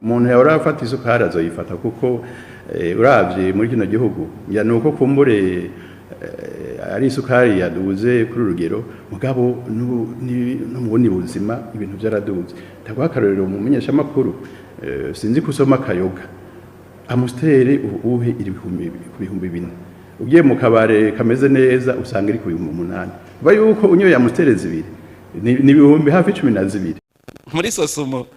umuntu yahora afata isukari azoyifata kuko uravye muri kino gihugu ya nuko kumbure ari isukari yaduze kuri urugero mugabo no mu bundi buzima ibintu byaraduze ndaguha akarorero mu menyeshamakuru sinzi kusoma kayoga amusiteri ubuhe iri ku bihumbi 4 ugiye mu kabare kameze neza usanga iri ku bihumbi 8 ba yuko unyoye amusiteri zibiri ni ibihumbi hafi 12 muri Sosumo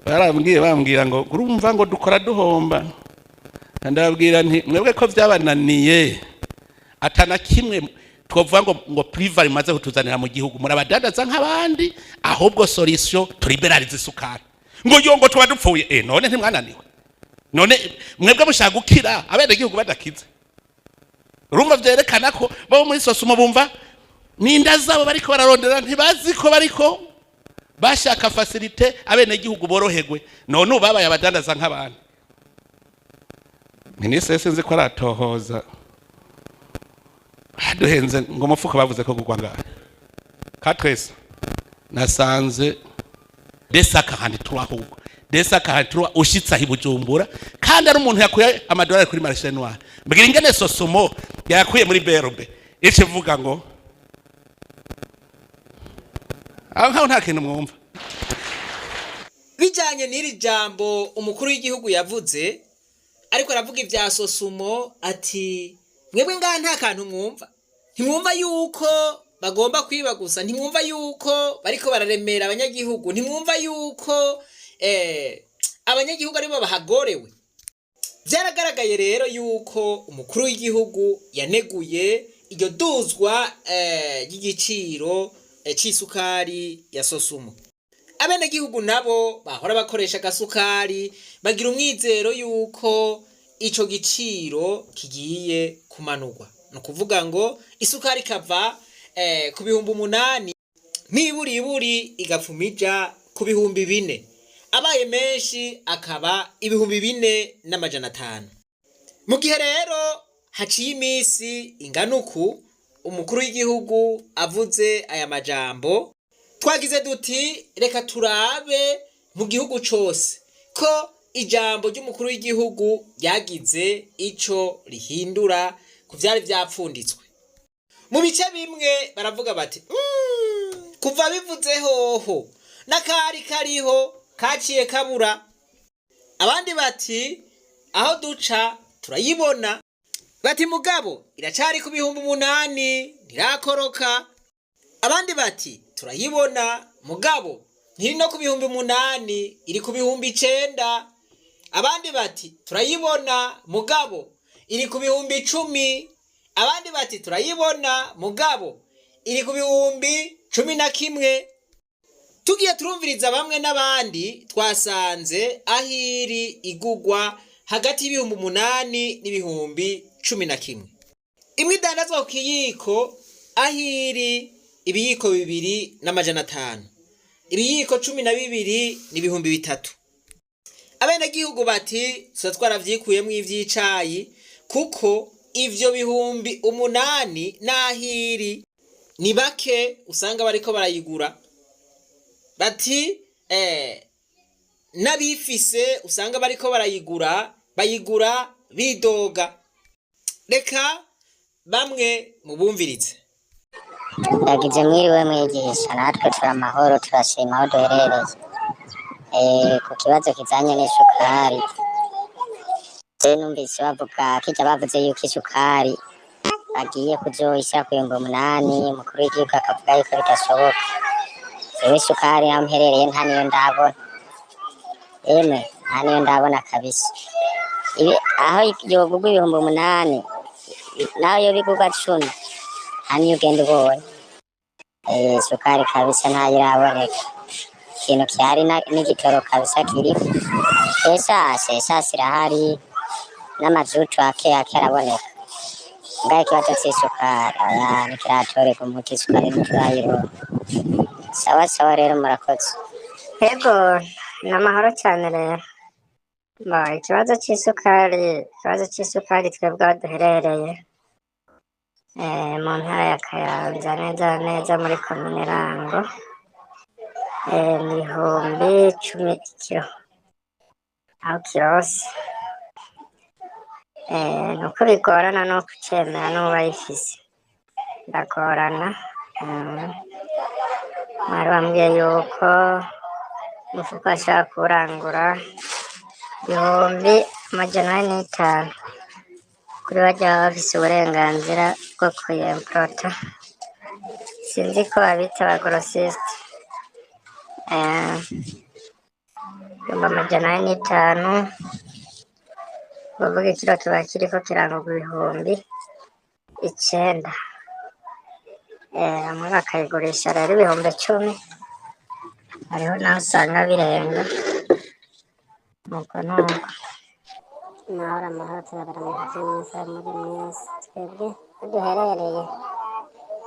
bambwira ngo urumva ngo dukora duhomba ndababwira nti mwebwe ko byabananiye atana kimwe twovuga ngo privari maze kutuzanira mu gihugu murabadadaza nk'abandi ahubwo solution turiberalize isukari ngo yongo tuba dupfuye none ntimwananiwe none mwebwe mushaka gukira abene gihugu badakize urumva byerekana ko bo muri Sosumo bumva ninda zabo bariko bararondera ntibazi ko bariko bashaka facilite abene gihugu boroherwe none ubabaye abadandaza nk'abandi Minisitiri sinzi ko aratohoza haduhenze ngo mufuka bavuze ko gugwa ngaho katresa nasanze desaka handi turahubwo desaka handi turwa ushitsa hibujumbura kandi ari umuntu yakuye amadolari kuri marché noir mbwira ingene Sosumo yakuye muri BRB ice vuga ngo aho nta kintu mwumva bijanye n'iri jambo umukuru w'igihugu yavuze ariko aravuga ivya Sosumo ati mwebwe ngaha nta kantu mwumva ntimwumva yuko bagomba kwiba gusa ntimwumva yuko bariko bararemera abanyagihugu ntimwumva yuko abanyagihugu aribo bahagorewe byaragaragaye rero yuko umukuru w'igihugu yaneguye iryo duzwa y'igiciro c'isukari ya Sosumo abene gihugu nabo bahora bakoresha gasukari bagira umwizero yuko ico giciro kigiye kumanurwa no kuvuga ngo isukari kava ku bihumbi 8 niburi igapfumija ku bihumbi 4 abaye menshi akaba ibihumbi 4,500 mu gihe rero haciye imisi inganuku umukuru w'igihugu avuze aya majambo twagize duti reka turabe mu gihugu cose ko ijambo ry'umukuru w'igihugu ryagize ico rihindura ku vyari vyapfunditswe mu bice bimwe baravuga bati kuva bivuze hoho nakari kariho kaciye kabura abandi bati aho duca turayibona bati mugabo iracari ku bihumbi 8 ntirakoroka abandi bati turayibona mugabo ntiri no ku bihumbi 8 iri ku bihumbi 9 abandi bati turayibona mugabo iri ku bihumbi 10 abandi bati turayibona mugabo iri ku bihumbi 11 tugiye turumviriza bamwe n'abandi twasanze ahiri igugwa hagati y'ibihumbi 8 n'ibihumbi 11 imwe idandazwa ku kiyiko ahiri ibiyiko 2,500 ibiyiko 12 n'ibihumbi 3 abene gihugu bati so twaravyikuyemo ivyicayi kuko ivyo bihumbi 8 nahiri ni bake usanga bariko barayigura bati nabifise usanga bariko bayigura bidoga reka bamwe mubumvirize ndagize mwiriwe mwigisha natwe turi amahoro turashima aho duherereye ku kibazo kijanye n'isukari numvise bavuga kijya bavuze yuko isukari bagiye kuzoyisha ku 8 umukuru w'igihugu akavuga yuko bidashoboka yewe isukari aho mherereye nta niyo ndabona nta niyo ndabona kabisa aho yogugwa ibihumbi 8 naho yo bigugwa 10 nta niyo ugenda ubonye isukari kabisa ntayo iraboneka ikintu cyari n'igitoro kabisa kiri sesa irahari n'amazutu ake araboneka ngaho ikibazo c'isukari nikiratoreka umuti isukari ntiturayiro sawa rero murakoze yego n'amahoro cyane rero ikibazo c'isukari twebwe aho duherereye mu ntara ya Kayanza neza muri komine Rango ni 10 ikiro aho kirose nuko bigorana no kucemera n'uba yifise biragorana. Mwari bambwiye yuko umufuko ashaka kurangura 1,500 kuri bajya bafise uburenganzira bwo kuyemprota, sinzi ko babita abagorosiste. 1,500 bavuga ikiro kiba kiriko kirangurwa 9,000, bamwe bakayigurisha rero 10,000, hariho naho usanga birenga. Nuko amahoro turabara mu myiza muri mwese. Twebwe duherereye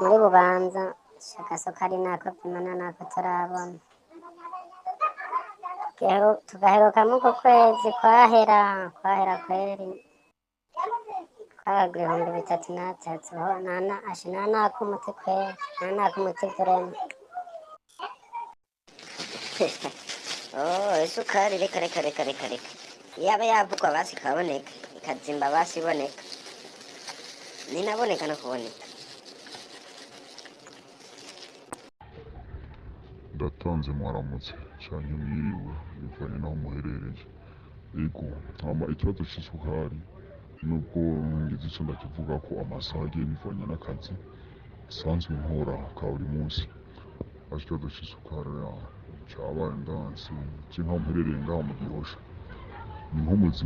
muri Bubanza, shakasoka ari nako pimana nako turabona, tugaheruka muko kwezi kwahera kweri kwagura 3,300 ho nana ashina nako umuti kweri nako umuti kurema. Isukari reka yaba yavugwa basi kaboneka, ikazimba basi iboneka, ninaboneka no kuboneka. Ndatanze mwaramutse canke mwiriwe bivanye naho muherereye. Ego hama ikibazo c'isukari nubwo ngize ico ndakivuga ko amasaha agiye bivanye n'akazi sanzwe nkora ka buri munsi, ikibazo c'isukari cabaye ndanse kinka mperereye ngaho mu Gihosha, inkomozi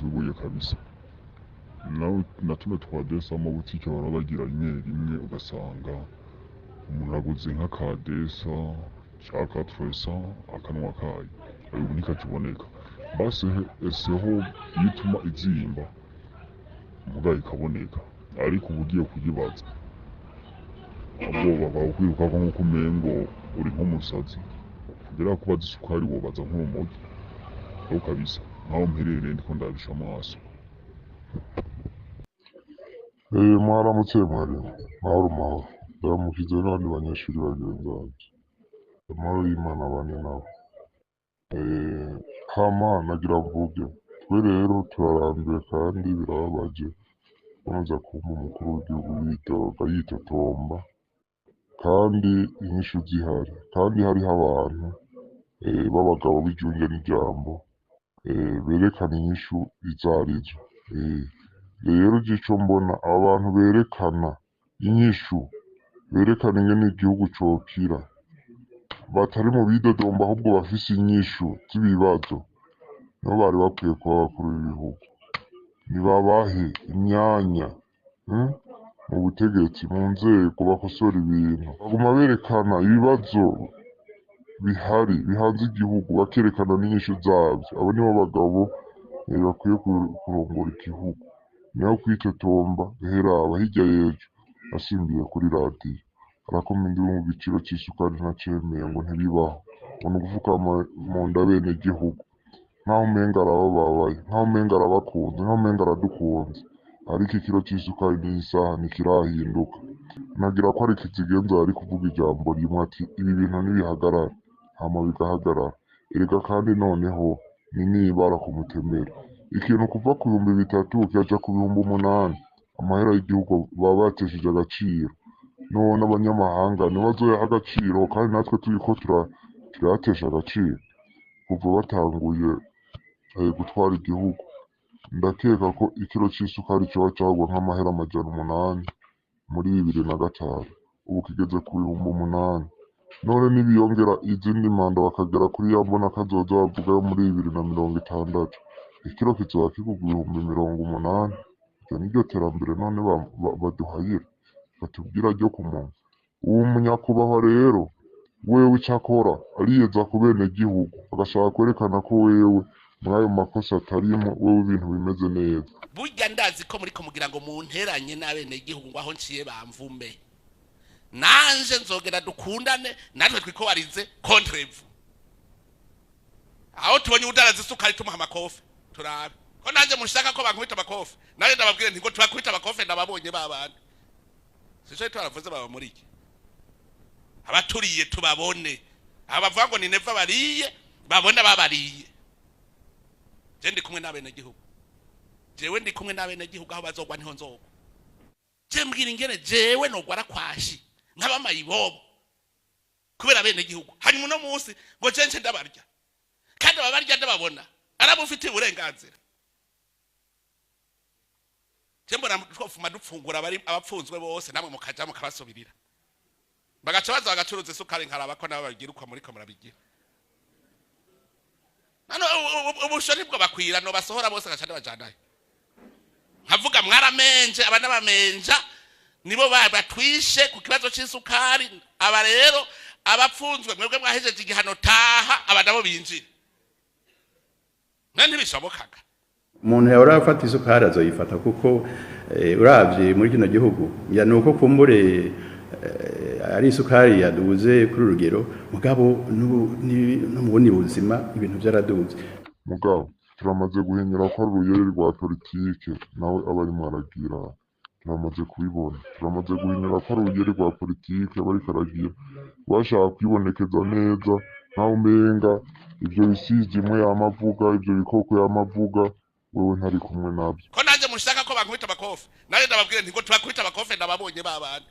w'ibuye kabisa. Na tuno twadesa amabutike bahora bagira rimwe ugasanga umuntu aguze nk'akadesa ca 400 akanwa kayo ubu ntikakiboneka. Basi eseho yituma izimba mugaye ikaboneka, ariko ubugiye kuyibaza ubwoba bawukwiruka nk'uko umengo uri nk'umusazi kugira kubaza isukari wobaza nk'urumogi aho kabisa. Nkaho mperereye ndiko ndabisha amaso. Mwaramutse mahoro ndamukize n'abandi banyeshuri bagenzi banje, amahoro y'Imana abane nabo. Hama nagira mvuge twe rero turarambiwe kandi birababaje kuza kumva umukuru w'igihugu yitotomba kandi inyishu zihari, kandi hariho abantu b'abagabo b'ijunje n'ijambo berekana inyishu izarizo. Rero ico mbona abantu berekana inyishu, berekana ingene igihugu cokira, batari mu bidodomba ahubwo bafise inyishu z'ibibazo, nibo bari bakwiye kuba abakuru b'ibihugu. Nibabahe imyanya mu butegetsi, mu nzego, bakosora ibintu, baguma berekana ibibazo bihari bihanze igihugu, bakerekana n'inyishu zavyo. Abo nibo bagabo bakwiye kurongora igihugu, niho kwitotomba heraba hirya y'ejo asimbiye kuri radiyo arakoma induru mu giciro c'isukari ntacemeye ngo ntibibaho, ngo ni ukuvuga mu nda bene igihugu, nkaho umenga arababaye, nkaho umenga arabakunze, nkaho umenga aradukunze, ariko ikiro c'isukari n'isaha ntikirahinduka. Nagira ko ari Kizigenza ari kuvuga ijambo rimwe ati ibi bintu nibihagarara, hama bigahagarara. Erega kandi noneho ni nibara ku mutemere, ikintu kuva ku 3,000 kikaja ku 8,000, amahera y'igihugu baba batesheje agaciro. None abanyamahanga ntibazoyaha agaciro, kandi natwe turiko turayatesha agaciro kuva batanguye gutwara igihugu. Ndakeka ko ikiro c'isukari coba cagwa nk'amahera 800 muri 2005, ubu kigeze ku 8,000. None nibiyongera izindi manda bakagera kuri ya mbona kazoza bavuga yo muri 2060, ikiro kizoba kigugwa 80,000. Iryo niryo terambere none baduhayira batubwira ryo ku muntu. Uwo munyakubahwa rero wewe icakora ariyeza ku bene gihugu, agashaka kwerekana ko wewe muri ayo makosa atarimo, wewe ibintu bimeze neza. Burya ndazi ko muriko mugira ngo munteranye n'abene gihugu ngo aho nciye bamvume, nanje nzogera dukundane natwe twikobarize kontrevu. Aho tubonye udaraza isukari tumuha amakofe turabe ko nanje mushaka ko bankubita amakofe, naje ndababwire nti ngo tubakubita amakofe ndababonye babandi. Sicyo twaravuze baba muri iki abaturiye tubabone, abavuga ngo ni neva bariye babona babariye. je ndi kumwe n'abene gihugu jewe ndi kumwe n'abene gihugu aho bazogwa niho nzogwa je mbwira ingene jewe nogwara kwashi nk'abamayibobo kubera abene gihugu hanyuma no munsi ngo je ndabarya kandi ababarya ndababona arabufite uburenganzira Jembona twofuma dupfungura bari abapfunzwe bose namwe mukaja mukabasubirira bagaca baza bagacuruza isukari nkaraba ko nabo bagira uko muri ko murabigira nano ubushoni bwo bakwira no basohora bose gacande bajanaye nkavuga mwaramenje abana bamenja nibo batwishe ku kibazo c'isukari aba rero abapfunzwe mwebwe mwahejeje igihano taha abadabo binjira nandi bishobokaga umuntu yahora afata isukari azoyifata kuko uravye muri kino gihugu ya nuko kumbure ari isukari yaduze kuri urugero mugabo no mu bundi buzima ibintu byaraduze mugabo turamaze guhinyura ko uruyeri rwa politike nawe abari mwaragira turamaze kubibona turamaze guhinyura ko uruyeri rwa politike bari karagira bashaka kwibonekeza neza naho umenga ivyo bisizi imwe yamavuga ivyo bikoko yamavuga wewe ntari kumwe nabyo ko nanje mushaka ko bankubita abakofe naje ndababwire nti ngo tubakubita abakofe ndababonye babandi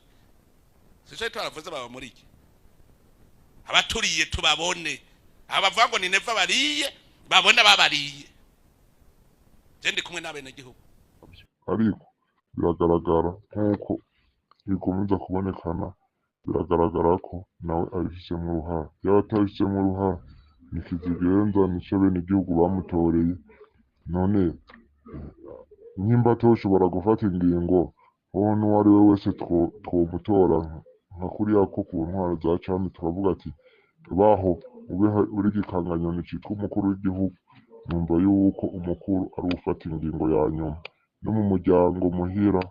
sico twaravuze baba muri iki abaturiye tubabone abavuga ngo ni neva bariye babona babariye je ndi kumwe n'abene gihugu ariko biragaragara nkuko bikomeza kubonekana biragaragara ko nawe abifisemo uruhara yaba atabifisemo uruhara nikizigenza nico bene igihugu bamutoreye none nimba toshobora gufata ingingo aho n'uwari we wese twomutora nka kuriya ko ku ntwaro za cami turavuga ati baho ube uri gikanganyoni citwa umukuru w'igihugu numva yuko umukuru ari ufata ingingo ya nyuma no mu muryango muhira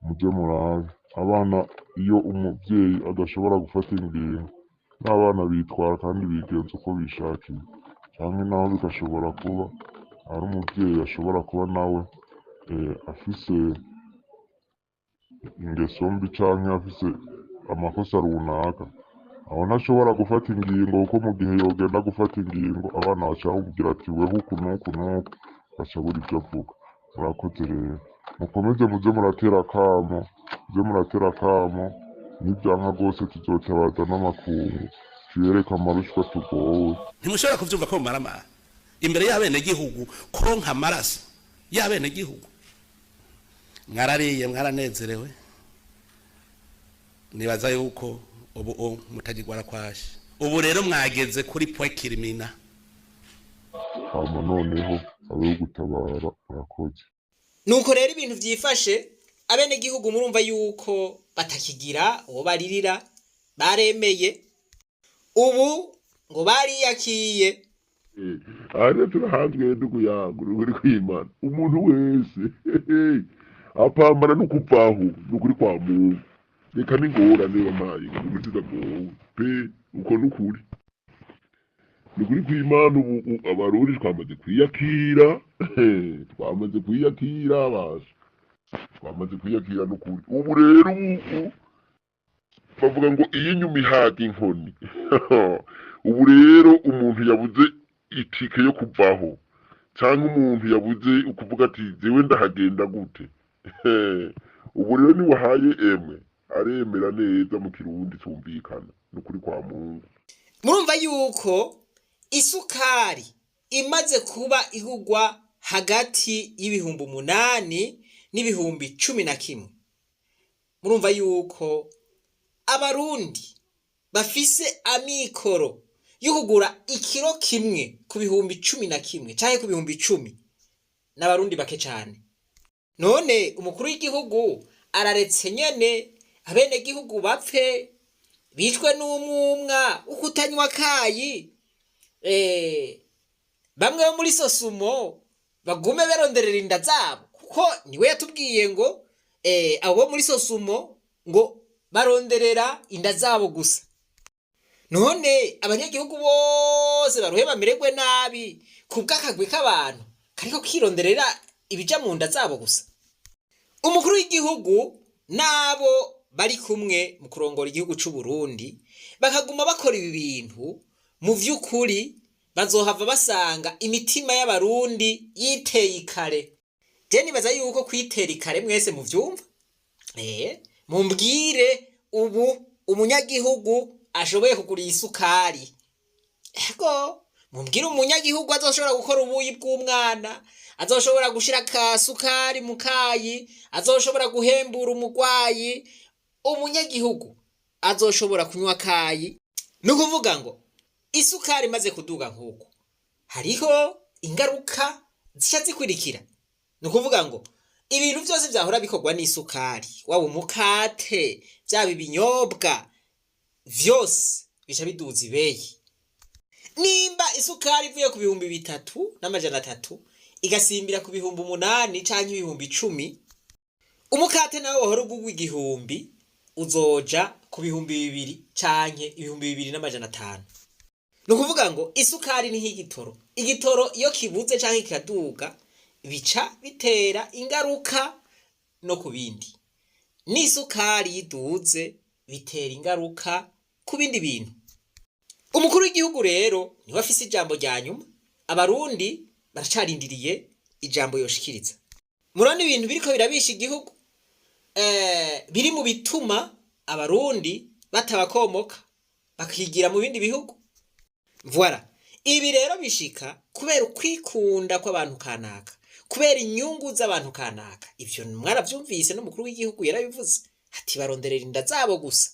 muje murabe abana iyo umuvyeyi adashobora gufata ingingo n'abana bitwara kandi bigenza uko bishakiye canke naho bigashobora kuba ari umuvyeyi ashobora kuba nawe afise ingeso mbi canke afise amakosa runaka aho ntashobora gufata ingingo kuko mu gihe yogenda gufata ingingo abana baca bamubwira ati weho uku n'uku n'uku baca buri ivyo avuga murakoze rero mukomeze muze muratera akamo n'ivyanka rwose tuzotabaza n'amakungu tuyereka amarushwa tugowe ntimushobora kuvyumva ko mumaramara imbere y'abene gihugu kuronka amaraso y'abene gihugu mwarariye mwaranezerewe nibaza yuko ubu mutagirwara kwashi ubu rero mwageze kuri point kirimina hama noneho abe gutabara murakoze nuko rero ibintu vyifashe abene gihugu murumva yuko batakigira uwo baririra baremeye ubu ngo bariyakiye Ane turahanzwe ndugu yangu nukuri kw'Imana umuntu wese apambana n'ukuvaho nukuri kwa Mungu reka n'ingorane bamaye nukuri gowe pe uko nukuri kw'Imana ubu abarundi twamaze kwiyakira basha twamaze kwiyakira nukuri ubu rero bavuga ngo iyo inyuma ihaga inkoni ubu rero umuntu yabuze itike yo kuvaho cyangwa umuntu yabuze ukuvuga ati jewe ndahagenda gute ubu rero ni wahaye emwe aremera neza mu kirundi cyumvikana n'ukuri kwa Mungu murumva yuko isukari imaze kuba igugwa hagati y'ibihumbi 8 n'ibihumbi 11 murumva yuko abarundi bafise amikoro yo kugura ikiro kimwe ku bihumbi 11 canke ku bihumbi 10 n'abarundi bake cyane none umukuru w'igihugu araretse nyene abene gihugu bapfe bicwe n'umwumwa ukutanywa kayi bamwe bo muri sosumo bagume beronderera inda zabo kuko niwe yatubwiye ngo abo muri sosumo ngo baronderera inda zabo gusa none abanyagihugu bose baruhe bamererwe nabi kubw'akagwi k'abantu kariko kironderera ibija mu nda zabo gusa umukuru w'igihugu nabo bari kumwe mu kurongora igihugu c'u Burundi bakaguma bakora ibi bintu mu vy'ukuri bazohava basanga imitima y'abarundi yiteye ikare. Je nibaza yuko kwitera ikare mwese muvyumva. Mumbwire ubu umunyagihugu ashoboye kugura isukari. Ego, mumbwire umunyagihugu azoshobora gukora ubuyi bw'umwana, azoshobora gushira ka sukari mu kayi, azoshobora guhembura umugwayi, umunyagihugu azoshobora kunywa kayi. Nukuvuga ngo isukari maze kuduga nk'uko hariho ingaruka zisha zikurikira. Nukuvuga ngo ibintu byose byahora bikorwa n'isukari, waba umukate, byaba ibinyobwa, vyose bica biduza ibeyi. Nimba isukari ivuye ku 3,300 igasimbira ku 8,000 canke 10,000, umukate nawe wahora ugugwa 1,000 uzoja ku 2,000 canke 2,500. Nukuvuga ngo isukari ni nk'igitoro. Igitoro iyo kibuze canke kikaduga bica bitera ingaruka no ku bindi. N'isukari yiduze bitera ingaruka ku bindi bintu. Umukuru w'igihugu rero niwe afise ijambo rya nyuma. Abarundi baracarindiriye ijambo yoshikiriza. Murabona ibintu biriko birabisha igihugu biri mu bituma abarundi batabakomoka bakigira mu bindi bihugu. Voilà. Ibi rero bishika kubera ukwikunda kw'abantu kanaka, kubera inyungu z'abantu kanaka. Ivyo mwaravyumvise no mukuru w'igihugu yarabivuze ati baronderera inda zabo gusa.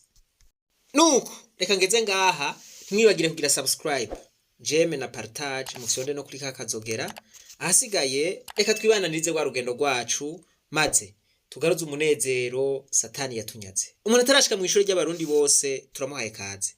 Nuko reka ngeze ngaha, ntimwibagire kugira subscribe, jeme na partage, mufyonde no kuri kakazogera. Ahasigaye reka twibananirize rwa rugendo rwacu maze tugaruze umunezero satani yatunyaze. Umuntu atarashika mu ishuri ry'abarundi bose turamuhaye kaze.